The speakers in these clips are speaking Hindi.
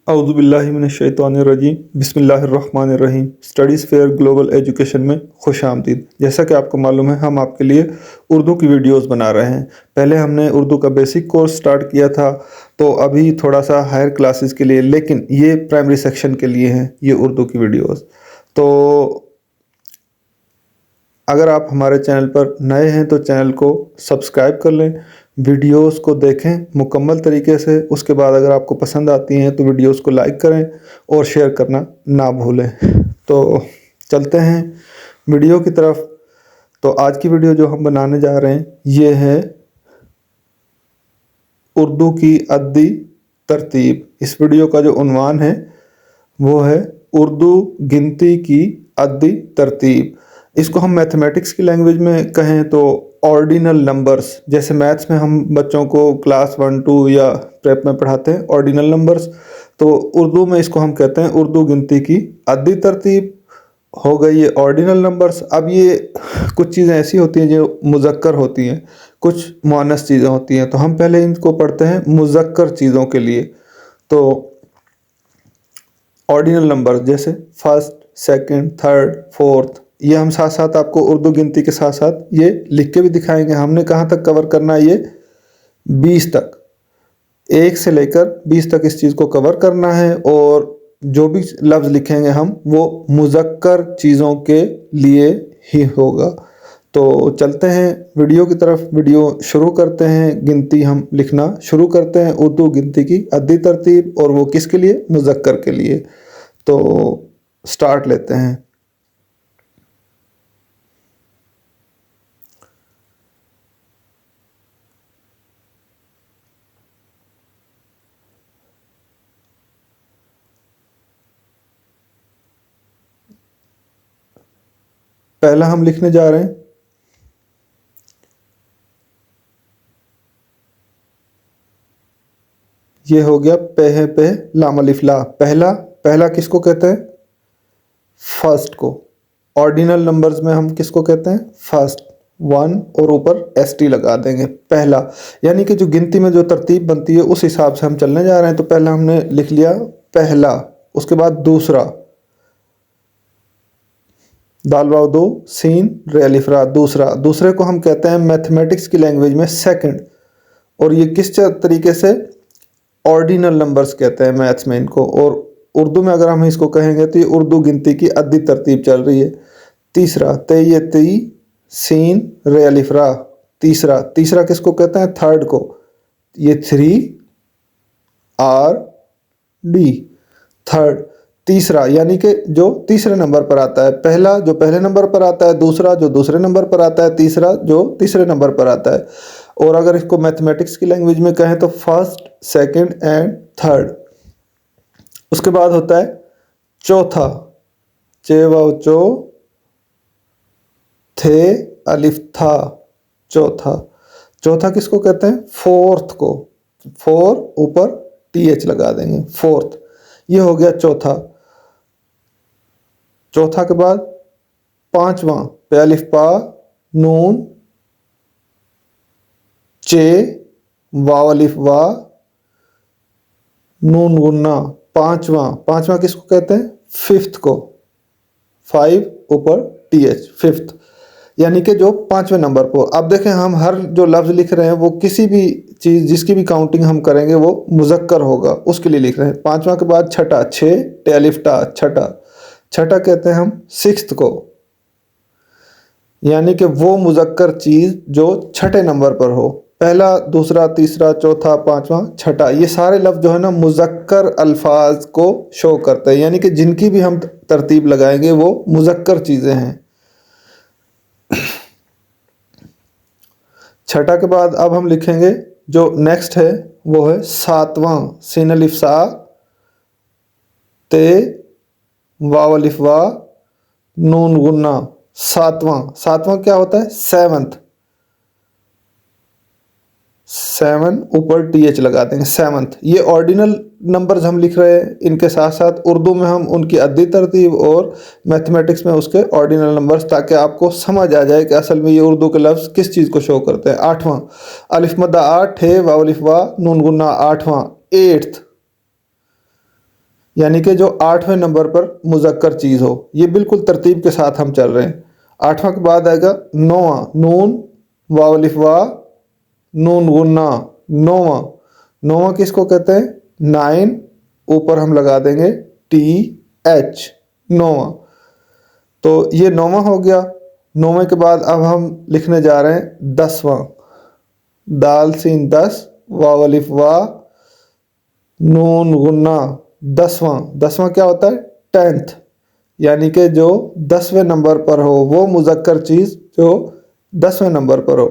औज़ुबिल्लाहिमिनश्शैतानिर्रजीम बिस्मिल्लाहिर्रहमानिर्रहीम। स्टडीज़ फेयर ग्लोबल एजुकेशन में खुश आमदीद। जैसा कि आपको मालूम है, हम आपके लिए उर्दू की वीडियोस बना रहे हैं। पहले हमने उर्दू का बेसिक कोर्स स्टार्ट किया था, तो अभी थोड़ा सा हायर क्लासेस के लिए, लेकिन ये प्राइमरी सेक्शन के लिए हैं ये उर्दू की वीडियोस। तो अगर आप हमारे चैनल पर नए हैं तो चैनल को सब्सक्राइब कर लें, वीडियोस को देखें मुकम्मल तरीके से। उसके बाद अगर आपको पसंद आती हैं तो वीडियोस को लाइक करें और शेयर करना ना भूलें। तो चलते हैं वीडियो की तरफ। तो आज की वीडियो जो हम बनाने जा रहे हैं ये है उर्दू की अद्दी तरतीब। इस वीडियो का जो उन्वान है वो है उर्दू गिनती की अद्दी तरतीब। इसको हम मैथमेटिक्स की लैंग्वेज में कहें तो ऑर्डिनल नंबर्स, जैसे मैथ्स में हम बच्चों को क्लास 1 2 या प्रेप में पढ़ाते हैं ऑर्डिनल नंबर्स, तो उर्दू में इसको हम कहते हैं उर्दू गिनती की अद्दी तरतीब। हो गई ये ऑर्डिनल नंबर्स। अब ये कुछ चीज़ें ऐसी होती हैं जो मुज़क्कर होती हैं, कुछ मुअन्नस चीज़ें होती हैं, तो हम पहले इनको पढ़ते हैं मुज़क्कर चीज़ों के लिए। तो ऑर्डिनल नंबर जैसे फर्स्ट, सेकंड, थर्ड, फोर्थ, ये हम साथ साथ आपको उर्दू गिनती के साथ साथ ये लिख के भी दिखाएंगे। हमने कहाँ तक कवर करना है, ये 20 तक, 1 से लेकर 20 तक इस चीज़ को कवर करना है। और जो भी लफ्ज़ लिखेंगे हम वो मुज़क्कर चीज़ों के लिए ही होगा। तो चलते हैं वीडियो की तरफ। वीडियो शुरू करते हैं, गिनती हम लिखना शुरू करते हैं, उर्दू गिनती की अद्दी तरतीब, और वो किसके लिए, मुज़क्कर के लिए। तो स्टार्ट लेते हैं। पहला हम लिखने जा रहे हैं ये हो गया पे पे लाम अलिफ ला। पहला पहला किसको कहते हैं, फर्स्ट को। ऑर्डिनल नंबर्स में हम किसको कहते हैं, फर्स्ट। 1 और ऊपर ST लगा देंगे, पहला। यानी कि जो गिनती में जो तरतीब बनती है उस हिसाब से हम चलने जा रहे हैं। तो पहला हमने लिख लिया पहला, उसके बाद दूसरा, दाल वाव दो सीन रे अलिफ रा, दूसरा। दूसरे को हम कहते हैं मैथमेटिक्स की लैंग्वेज में सेकंड। और ये किस तरीके से, ऑर्डिनल नंबर्स कहते हैं मैथ्स में इनको। और उर्दू में अगर हम इसको कहेंगे तो ये उर्दू गिनती की अद्दी तरतीब चल रही है। तीसरा ते ती सीन रे अलिफ रा, तीसरा। तीसरा किसको कहते हैं, थर्ड को। ये 3RD, थर्ड, तीसरा। यानी कि जो तीसरे नंबर पर आता है, पहला जो पहले नंबर पर आता है, दूसरा जो दूसरे नंबर पर आता है, तीसरा जो तीसरे नंबर पर आता है। और अगर इसको मैथमेटिक्स की लैंग्वेज में कहें तो फर्स्ट, सेकंड एंड थर्ड। उसके बाद होता है चौथा, चे वाव चो थे अलिफ था, चौथा। चौथा किसको कहते हैं, फोर्थ को। 4 ऊपर TH लगा देंगे, फोर्थ। ये हो गया चौथा। चौथा के बाद पांचवा, पे अलिफ पा नून चे वाव अलिफ वा नून गुन्ना, पांचवा। पांचवा किसको कहते हैं, फिफ्थ को। 5 ऊपर TH, फिफ्थ। यानी कि जो पांचवें नंबर पर। अब देखें, हम हर जो लफ्ज़ लिख रहे हैं वो किसी भी चीज़ जिसकी भी काउंटिंग हम करेंगे वो मुज़क्कर होगा, उसके लिए लिख रहे हैं। पांचवा के बाद छठा, 6 टे अलिफ टा, छठा। छठा कहते हैं हम सिक्स्थ को, यानी कि वो मुज़क्कर चीज़ जो छठे नंबर पर हो। पहला, दूसरा, तीसरा, चौथा, पांचवा, छठा, ये सारे लफ्ज़ जो है ना मुज़क्कर अल्फाज को शो करते हैं। यानी कि जिनकी भी हम तरतीब लगाएंगे वो मुज़क्कर चीज़ें हैं। छठा के बाद अब हम लिखेंगे जो नेक्स्ट है वो है सातवां, सीन अलिफ सा ते वाव अलिफ वा नून गुन्ना, सातवां। सातवां क्या होता है, सेवंथ। 7 ऊपर TH लगा देंगे, सेवंथ। ये ऑर्डिनल नंबर्स हम लिख रहे हैं, इनके साथ साथ उर्दू में हम उनकी अद्दी तरतीब और मैथमेटिक्स में उसके ऑर्डिनल नंबर्स, ताकि आपको समझ आ जाए कि असल में ये उर्दू के लफ्ज़ किस चीज़ को शो करते हैं। आठवां, अलिफ मद्दा 8 है, वाव अलिफ वा नून गुन्ना, आठवां, एट्थ। यानी कि जो 8वें नंबर पर मुज़क्कर चीज़ हो। ये बिल्कुल तरतीब के साथ हम चल रहे हैं। 8वां के बाद आएगा 9वां, नून वाव अलिफ वा नून गुन्ना, 9वां। 9वां किसको कहते हैं? 9, ऊपर हम लगा देंगे TH, 9वां। तो ये 9वां हो गया। 9वें के बाद अब हम लिखने जा रहे हैं 10वां, दाल सीन 10 वाव अलिफ वा नून गुन्ना, 10वां। 10वां क्या होता है? 10th, यानी कि जो 10वें नंबर पर हो, वो मुज़क्कर चीज़ जो 10वें नंबर पर हो।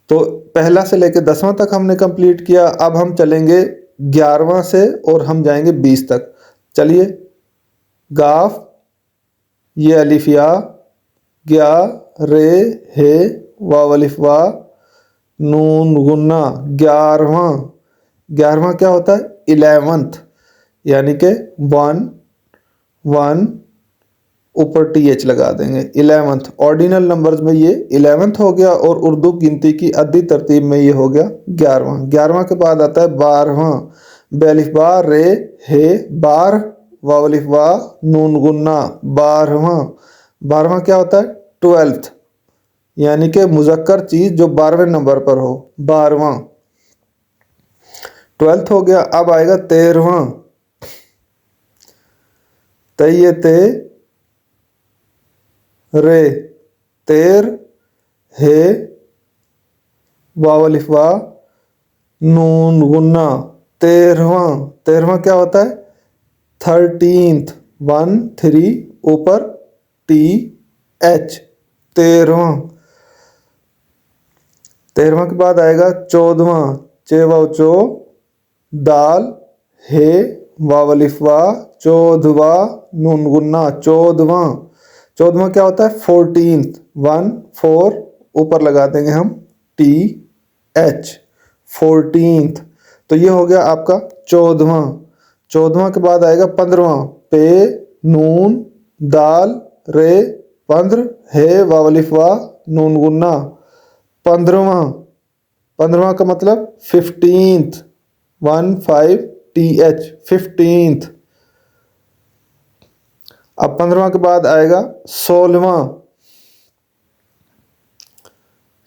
तो पहला से लेकर 10वां तक हमने कंप्लीट किया। अब हम चलेंगे 11वां से और हम जाएंगे 20 तक। चलिए, गाफ, ये अलिफ या, ग्या, रे, हे, वाव अलिफ वा नून गुन्ना, 11वां। 11वां क्या होता है? 11th, यानी कि 1 1 ऊपर TH लगा देंगे, 11th। ऑर्डिनल नंबर्स में ये 11th हो गया और उर्दू गिनती की अद्दी तरतीब में ये हो गया 11वां। 11वां के बाद आता है 12वां, बेलिफ बा रे हे बार वाव अलिफ वा नून गुन्ना, 12वां। 12वां क्या होता है? 12th, यानी कि मुज़क्कर चीज़ जो 12वें नंबर पर हो, 12वां। 12th हो गया। अब आएगा 13वां, तय ते रे, 13, हे वाव अलिफ वा नून गुन्ना, 13वां। 13वां क्या होता है? 13th, 1 3 ऊपर TH, 13वां। 13वां के बाद आएगा 14वां, चे वाव चो दाल हे वाव अलिफ वा 14वां नून गुन्ना, 14वां। 14वां क्या होता है? 14th, 1 4 ऊपर लगा देंगे हम TH, 14th। तो ये हो गया आपका 14वां। 14वां के बाद आएगा 15वां, पे नून दाल रे 15 है वाव अलिफ वा नून गुन्ना, 15वां। 15वां का मतलब 15th, 1 5 TH, 15th। अब 15वां के बाद आएगा 16वां,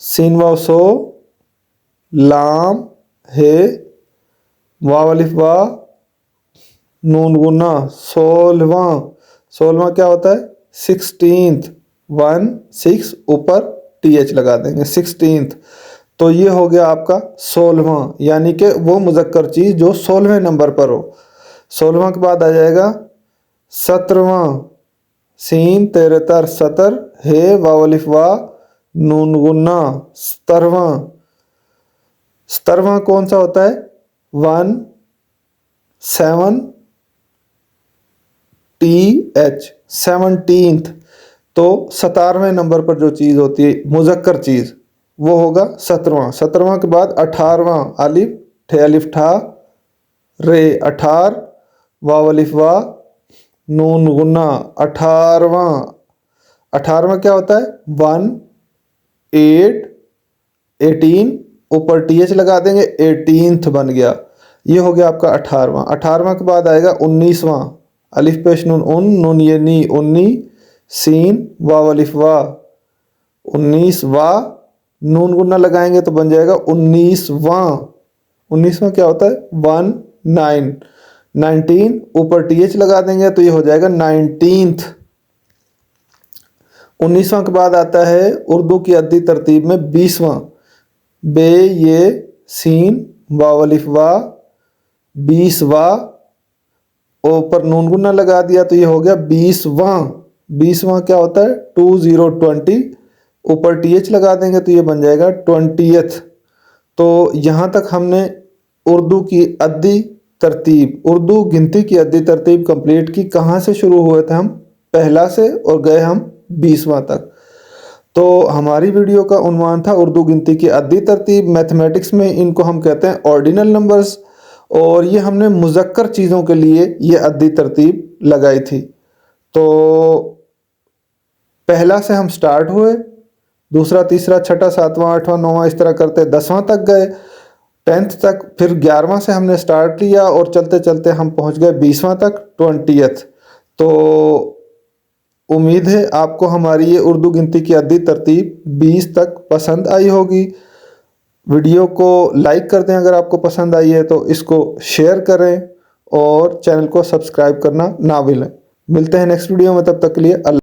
सीन वाव सो लाम है वाव अलिफ वा नून गुन्ना, 16वां। 16वां क्या होता है? 16th, 1 6 ऊपर TH लगा देंगे, 16th। तो ये हो गया आपका 16वां, यानी कि वो मुज़क्कर चीज़ जो 16वें नंबर पर हो। 16वां के बाद आ जाएगा 17वां, सीन तेरे तर 17 है वाव अलिफ वा नून गुन्ना, 17वां। 17वां कौन सा होता है? 1 7 TH, 17th। तो 17वें नंबर पर जो चीज़ होती है मुज़क्कर चीज़, वो होगा 17वां। 17वां के बाद 18वां, अलिफ ठे अलिफ ठा रे 18 वाव अलिफ वा नून गुन्ना, 18वां। 18वां क्या होता है? 1 8 18 ऊपर TH लगा देंगे, 18th बन गया। ये हो गया आपका 18वां। 18वां के बाद आएगा 19वां, अलिफ पेश नून उन नून ये नी 19 सीन वाव अलिफ वा 19 वा नून गुन्ना लगाएंगे तो बन जाएगा 19वां। 19वां क्या होता है? 1 9 19 ऊपर TH लगा देंगे तो ये हो जाएगा 19th। 19वां के बाद आता है उर्दू की अद्दी तरतीब में 20वां, बे ये सीन वाव अलिफ वा 20वां, ऊपर नून गुन्ना लगा दिया तो ये हो गया 20वां। 20वां क्या होता है? 20 ऊपर TH लगा देंगे तो ये बन जाएगा 20th। तो यहाँ तक हमने उर्दू की अद्दी तरतीब, उर्दू गिनती की अद्दी तरतीब कंप्लीट की। कहाँ से शुरू हुए थे हम? पहला से और गए हम 20वां तक। तो हमारी वीडियो का उन्वान था उर्दू गिनती की अद्दी तरतीब। मैथमेटिक्स में इनको हम कहते हैं ऑर्डिनल नंबर्स, और ये हमने मुज़क्कर चीज़ों के लिए ये अद्दी तरतीब लगाई थी। तो पहला से हम स्टार्ट हुए, दूसरा तीसरा छठा सातवां आठवां नौवां इस तरह करते 10वां तक गए। 10th तक, फिर 11वां से हमने स्टार्ट किया और चलते चलते हम पहुंच गए 20वां तक, 20th। तो उम्मीद है आपको हमारी ये उर्दू गिनती की अद्दी तरतीब 20 तक पसंद आई होगी। वीडियो को लाइक कर दें अगर आपको पसंद आई है, तो इसको शेयर करें और चैनल को सब्सक्राइब करना ना भूलें। मिलते हैं नेक्स्ट वीडियो में, तब तक के लिए अल्लाह।